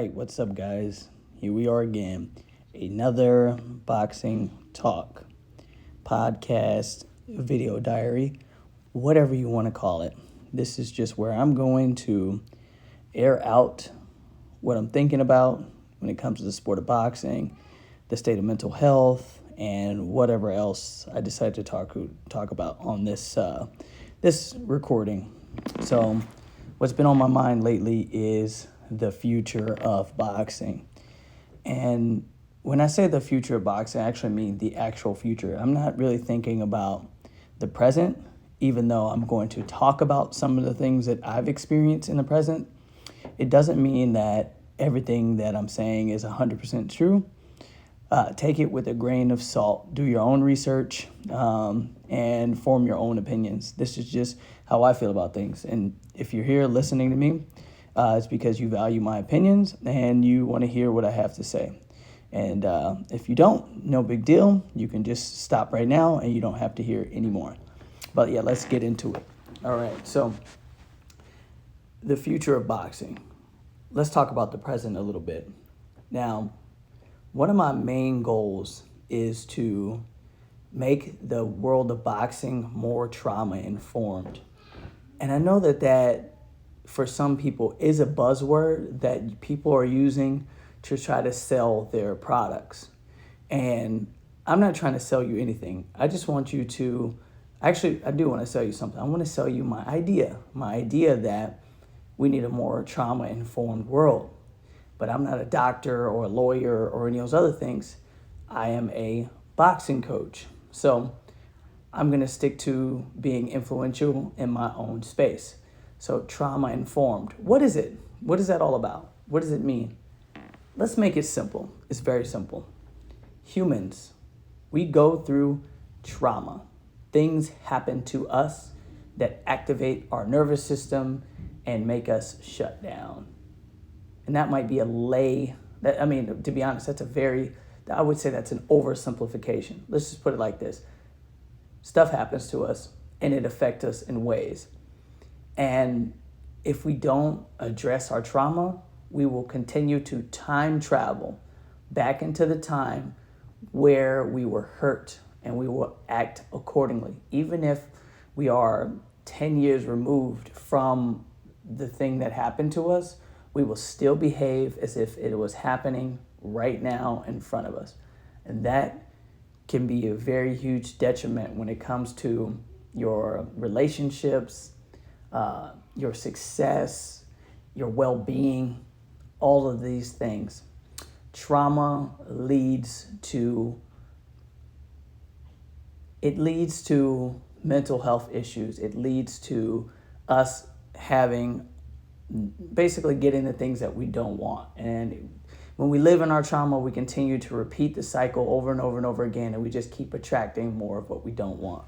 Hey, what's up, guys? Here we are again. Another boxing talk, podcast, video diary, whatever you want to call it. This is just where I'm going to air out what I'm thinking about when it comes to the sport of boxing, the state of mental health, and whatever else I decide to talk about on this recording. So, what's been on my mind lately is the future of boxing. And when I say the future of boxing, I actually mean the actual future. I'm not really thinking about the present, even though I'm going to talk about some of the things that I've experienced in the present. It doesn't mean that everything that I'm saying is 100% true. Take it with a grain of salt. Do your own research and form your own opinions. This is just how I feel about things. And if you're here listening to me, it's because you value my opinions and you want to hear what I have to say. And if you don't, no big deal. You can just stop right now and you don't have to hear anymore. But yeah, let's get into it. All right, so the future of boxing. Let's talk about the present a little bit. Now, one of my main goals is to make the world of boxing more trauma informed. And I know that for some people is a buzzword that people are using to try to sell their products. And I'm not trying to sell you anything. I just want you to, actually, I do want to sell you something. I want to sell you my idea that we need a more trauma informed world. But I'm not a doctor or a lawyer or any of those other things. I am a boxing coach. So I'm going to stick to being influential in my own space. So trauma informed. What is it? What is that all about? What does it mean? Let's make it simple. It's very simple. Humans, we go through trauma. Things happen to us that activate our nervous system and make us shut down. And that might be to be honest, I would say that's an oversimplification. Let's just put it like this. Stuff happens to us and it affects us in ways. And if we don't address our trauma, we will continue to time travel back into the time where we were hurt and we will act accordingly. Even if we are 10 years removed from the thing that happened to us, we will still behave as if it was happening right now in front of us. And that can be a very huge detriment when it comes to your relationships, your success, your well-being, all of these things. Trauma leads to mental health issues. It leads to us basically getting the things that we don't want. And when we live in our trauma, we continue to repeat the cycle over and over and over again, and we just keep attracting more of what we don't want.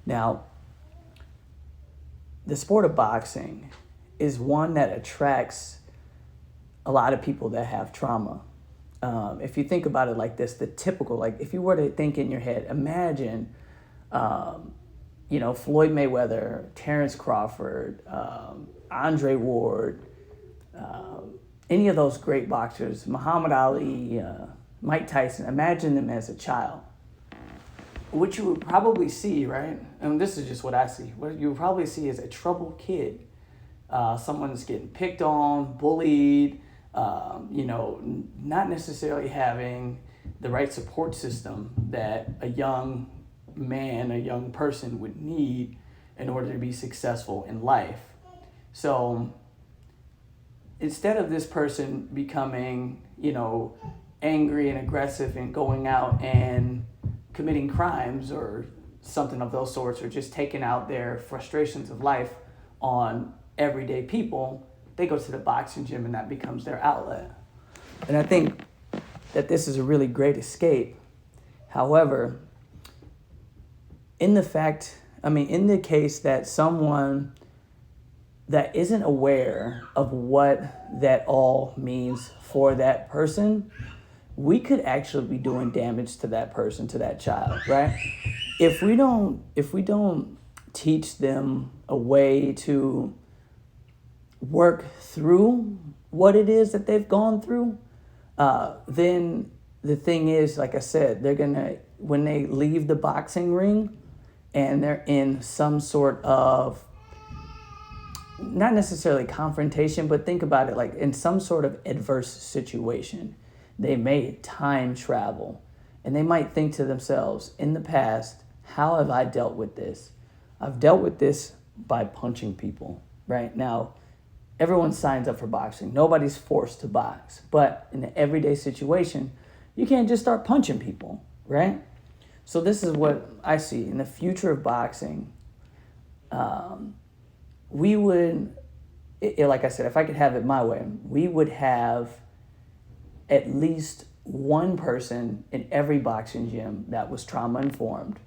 Now, the sport of boxing is one that attracts a lot of people that have trauma. If you think about it like this, the typical, like if you were to think in your head, imagine, Floyd Mayweather, Terrence Crawford, Andre Ward, any of those great boxers, Muhammad Ali, Mike Tyson. Imagine them as a child. What you would probably see, right? And this is just what I see. What you would probably see is a troubled kid. Someone's getting picked on, bullied, not necessarily having the right support system that a young person would need in order to be successful in life. So instead of this person becoming, angry and aggressive and going out and committing crimes or something of those sorts, or just taking out their frustrations of life on everyday people, they go to the boxing gym and that becomes their outlet. And I think that this is a really great escape. However, in the case that someone that isn't aware of what that all means for that person, we could actually be doing damage to that person, to that child, right? If we don't teach them a way to work through what it is that they've gone through, then the thing is, like I said, they're gonna, when they leave the boxing ring and they're in some sort of, not necessarily confrontation, but think about it like in some sort of adverse situation, they may time travel and they might think to themselves, in the past, how have I dealt with this? I've dealt with this by punching people, right? Now, everyone signs up for boxing. Nobody's forced to box. But in an everyday situation, you can't just start punching people, right? So this is what I see. In the future of boxing, we would, like I said, if I could have it my way, we would have at least one person in every boxing gym that was trauma informed.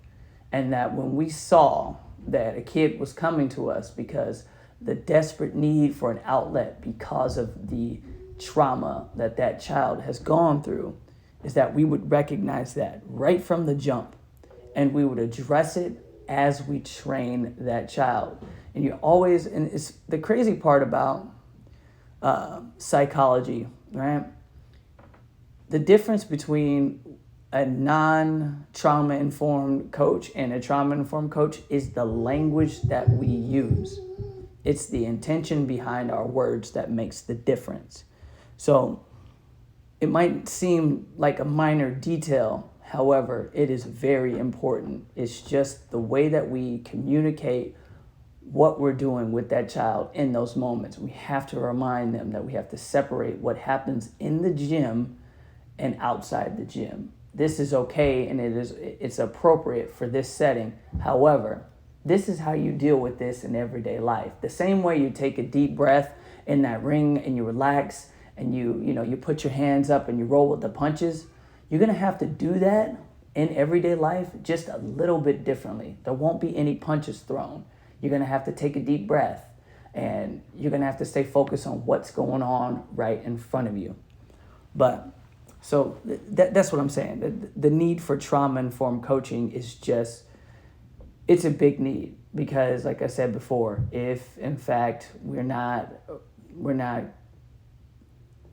And that when we saw that a kid was coming to us because the desperate need for an outlet because of the trauma that that child has gone through, is that we would recognize that right from the jump and we would address it as we train that child. And you always, and it's the crazy part about psychology, right? The difference between a non-trauma informed coach and a trauma informed coach is the language that we use. It's the intention behind our words that makes the difference. So it might seem like a minor detail, however, it is very important. It's just the way that we communicate what we're doing with that child in those moments. We have to remind them that we have to separate what happens in the gym and outside the gym. This is okay and it's appropriate for this setting. However, this is how you deal with this in everyday life. The same way you take a deep breath in that ring and you relax and you put your hands up and you roll with the punches, you're gonna have to do that in everyday life just a little bit differently. There won't be any punches thrown. You're gonna have to take a deep breath and you're gonna have to stay focused on what's going on right in front of you. But so that's what I'm saying. The need for trauma-informed coaching is just, it's a big need because, like I said before, if in fact we're not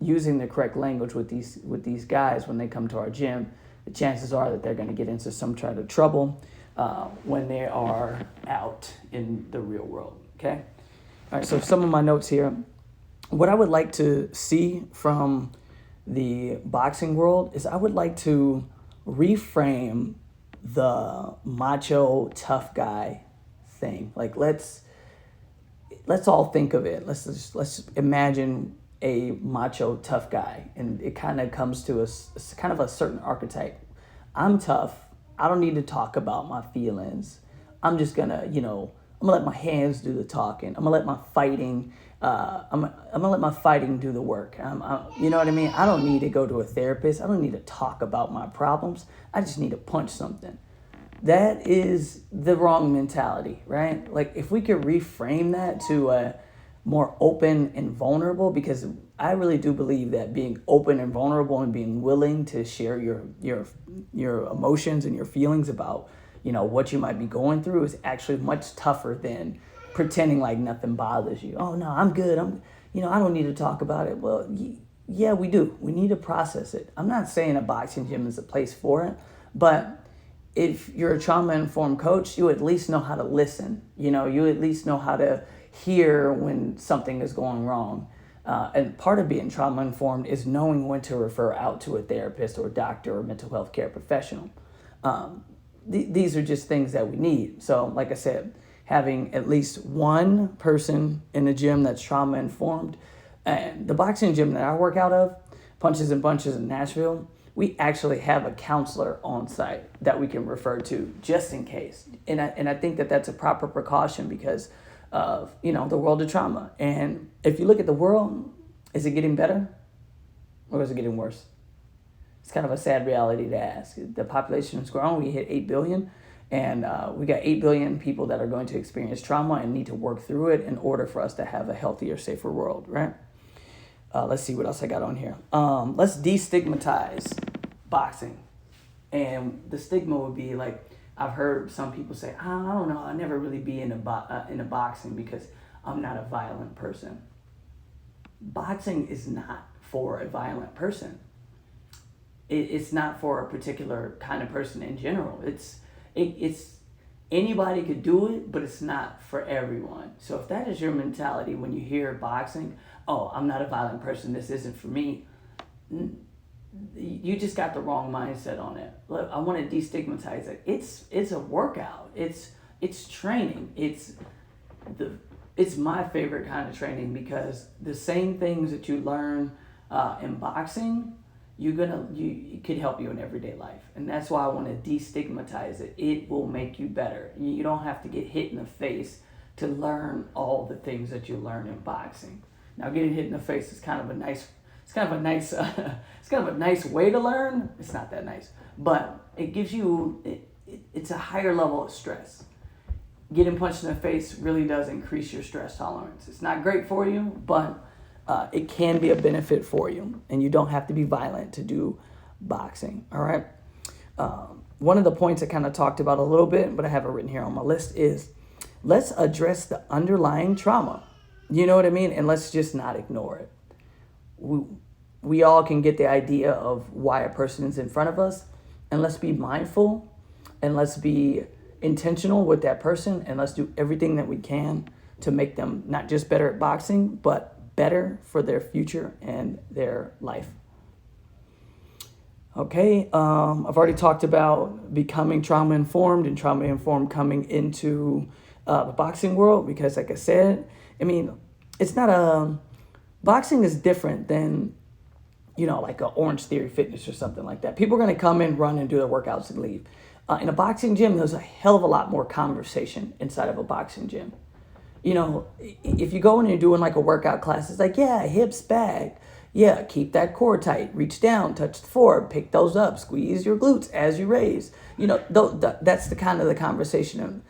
using the correct language with these guys when they come to our gym, the chances are that they're going to get into some kind of trouble when they are out in the real world. Okay. All right. So some of my notes here. What I would like to see from the boxing world is I would like to reframe the macho tough guy thing. Like let's all think of it. Let's imagine a macho tough guy, and it kind of comes to us kind of a certain archetype. I'm tough. I don't need to talk about my feelings. I'm just gonna, I'm gonna let my hands do the talking. I'm gonna let my fighting. I'm gonna let my fighting do the work. You know what I mean? I don't need to go to a therapist. I don't need to talk about my problems. I just need to punch something. That is the wrong mentality, right? Like if we could reframe that to a more open and vulnerable, because I really do believe that being open and vulnerable and being willing to share your emotions and your feelings about, what you might be going through is actually much tougher than pretending like nothing bothers you. Oh no, I'm good. I don't need to talk about it. Well, yeah, we do. We need to process it. I'm not saying a boxing gym is a place for it, but if you're a trauma-informed coach, you at least know how to listen. You at least know how to hear when something is going wrong. And part of being trauma-informed is knowing when to refer out to a therapist or a doctor or mental health care professional. These are just things that we need. So, like I said, having at least one person in the gym that's trauma-informed. And the boxing gym that I work out of, Punches and Bunches in Nashville, we actually have a counselor on site that we can refer to just in case. And I think that that's a proper precaution because of, the world of trauma. And if you look at the world, is it getting better or is it getting worse? It's kind of a sad reality to ask. The population has grown. We hit 8 billion. And we got 8 billion people that are going to experience trauma and need to work through it in order for us to have a healthier, safer world, right? Let's see what else I got on here. Let's destigmatize boxing. And the stigma would be like, I've heard some people say, I don't know, I'll never really be into boxing because I'm not a violent person. boxing is not for a violent person. It's not for a particular kind of person in general. It's anybody could do it, but it's not for everyone. So if that is your mentality when you hear boxing, oh, I'm not a violent person, this isn't for me, you just got the wrong mindset on it. Look, I want to destigmatize it. It's a workout. It's training. It's my favorite kind of training, because the same things that you learn in boxing, it could help you in everyday life. And that's why I want to destigmatize it. It will make you better. You don't have to get hit in the face to learn all the things that you learn in boxing. Now, getting hit in the face is kind of a nice way to learn. It's not that nice, but it gives you it's a higher level of stress. Getting punched in the face really does increase your stress tolerance. It's not great for you, but it can be a benefit for you, and you don't have to be violent to do boxing. All right. One of the points I kind of talked about a little bit, but I have it written here on my list, is let's address the underlying trauma. You know what I mean? And let's just not ignore it. We all can get the idea of why a person is in front of us, and let's be mindful, and let's be intentional with that person, and let's do everything that we can to make them not just better at boxing, but better for their future and their life. Okay, I've already talked about becoming trauma-informed and trauma-informed coming into the boxing world, because like I said, I mean, it's not boxing is different than, like a Orange Theory Fitness or something like that. People are going to come in, run, and do their workouts and leave. In a boxing gym, there's a hell of a lot more conversation inside of a boxing gym. If you go in and you're doing like a workout class, it's like, yeah, hips back. Yeah, keep that core tight. Reach down, touch the floor, pick those up, squeeze your glutes as you raise. That's the kind of the conversation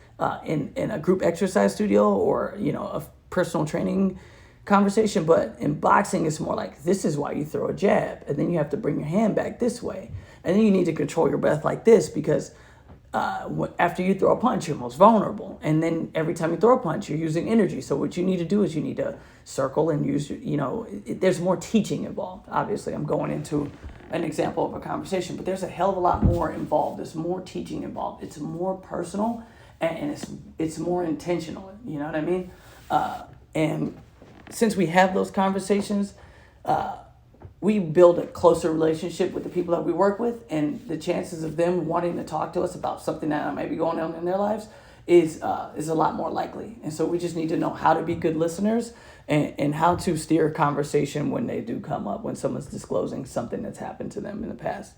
in a group exercise studio or, a personal training conversation. But in boxing, it's more like, this is why you throw a jab. And then you have to bring your hand back this way. And then you need to control your breath like this, because after you throw a punch, you're most vulnerable. And then every time you throw a punch, you're using energy. So what you need to do is you need to circle and use, there's more teaching involved. Obviously, I'm going into an example of a conversation, but there's a hell of a lot more involved. There's more teaching involved. It's more personal, and it's more intentional. You know what I mean? And since we have those conversations, we build a closer relationship with the people that we work with, and the chances of them wanting to talk to us about something that may be going on in their lives is a lot more likely. And so we just need to know how to be good listeners and how to steer a conversation when they do come up, when someone's disclosing something that's happened to them in the past.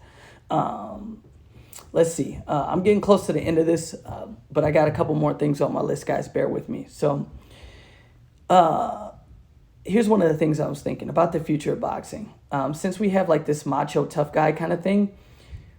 Let's see. I'm getting close to the end of this, but I got a couple more things on my list, guys. Bear with me. So here's one of the things I was thinking about the future of boxing. Since we have like this macho tough guy kind of thing,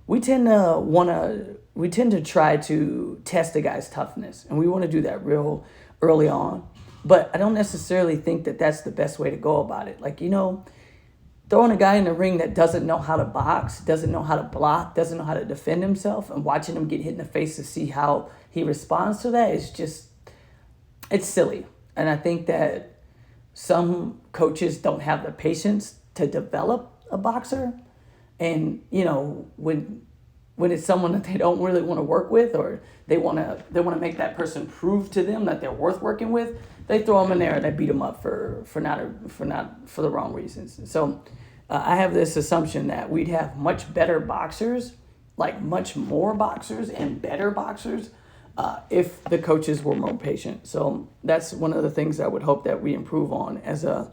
we tend to try to test a guy's toughness, and we want to do that real early on. But I don't necessarily think that that's the best way to go about it. Like, throwing a guy in the ring that doesn't know how to box, doesn't know how to block, doesn't know how to defend himself, and watching him get hit in the face to see how he responds to that is just, it's silly. And I think that some coaches don't have the patience to develop a boxer. And, when it's someone that they don't really want to work with, or they want to make that person prove to them that they're worth working with, they throw them in there and they beat them up for the wrong reasons. So I have this assumption that we'd have much better boxers, like much more boxers and better boxers, if the coaches were more patient. So that's one of the things I would hope that we improve on as a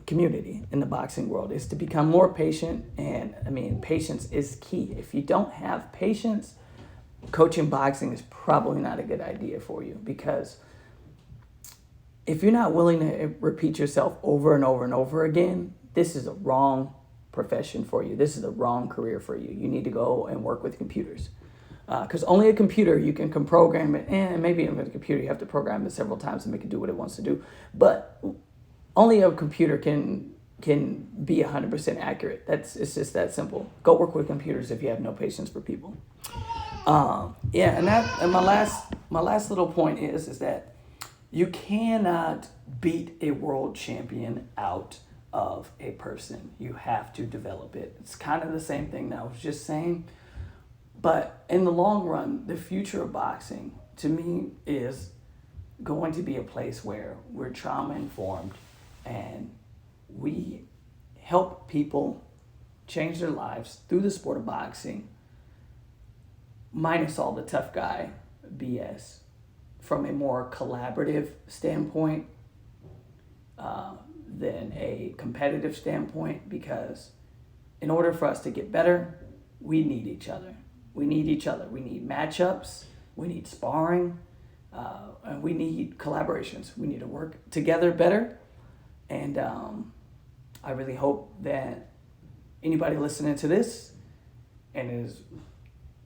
community in the boxing world, is to become more patient. And I mean, patience is key. If you don't have patience, coaching boxing is probably not a good idea for you, because if you're not willing to repeat yourself over and over and over again, this is a wrong profession for you. This is the wrong career for you. You need to go and work with computers. Because only a computer, you can program it, and maybe even with a computer you have to program it several times to make it do what it wants to do. But only a computer can be 100% accurate. It's just that simple. Go work with computers if you have no patience for people. And my last little point is that you cannot beat a world champion out of a person. You have to develop it. It's kind of the same thing that I was just saying. But in the long run, the future of boxing, to me, is going to be a place where we're trauma informed and we help people change their lives through the sport of boxing, minus all the tough guy BS, from a more collaborative standpoint than a competitive standpoint, because in order for us to get better, we need each other. We need each other. We need matchups. We need sparring. And we need collaborations. We need to work together better. And I really hope that anybody listening to this, and is,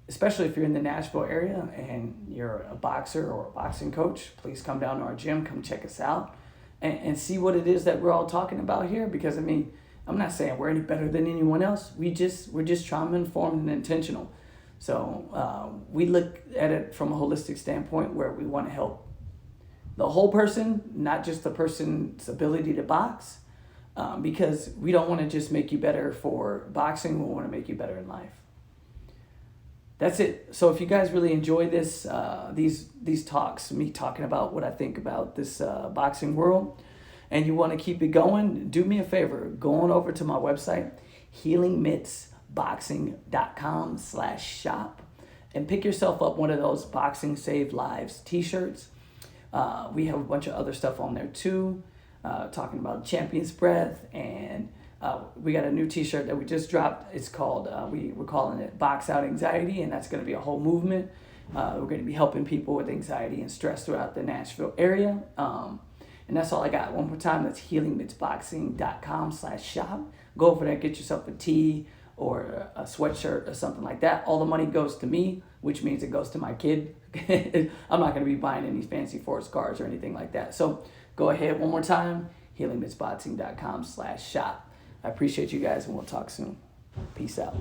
especially if you're in the Nashville area and you're a boxer or a boxing coach, please come down to our gym, come check us out, and see what it is that we're all talking about here. Because, I mean, I'm not saying we're any better than anyone else. We're just trauma informed and intentional. So we look at it from a holistic standpoint where we want to help the whole person, not just the person's ability to box, because we don't want to just make you better for boxing. We want to make you better in life. That's it. So if you guys really enjoy this, these talks, me talking about what I think about this boxing world, and you want to keep it going, do me a favor. Go on over to my website, healingmitsboxing.com/shop, and pick yourself up one of those Boxing Saved Lives t-shirts. We have a bunch of other stuff on there too, talking about Champion's Breath, and we got a new t-shirt that we just dropped. It's called, we're calling it Box Out Anxiety, and that's going to be a whole movement. We're going to be helping people with anxiety and stress throughout the Nashville area. And that's all I got. One more time, that's healingmitsboxing.com/shop. Go over there, get yourself a tee or a sweatshirt or something like that. All the money goes to me, which means it goes to my kid. I'm not going to be buying any fancy Force cars or anything like that. So go ahead one more time, healingmitsboxing.com/shop. I appreciate you guys, and we'll talk soon. Peace out.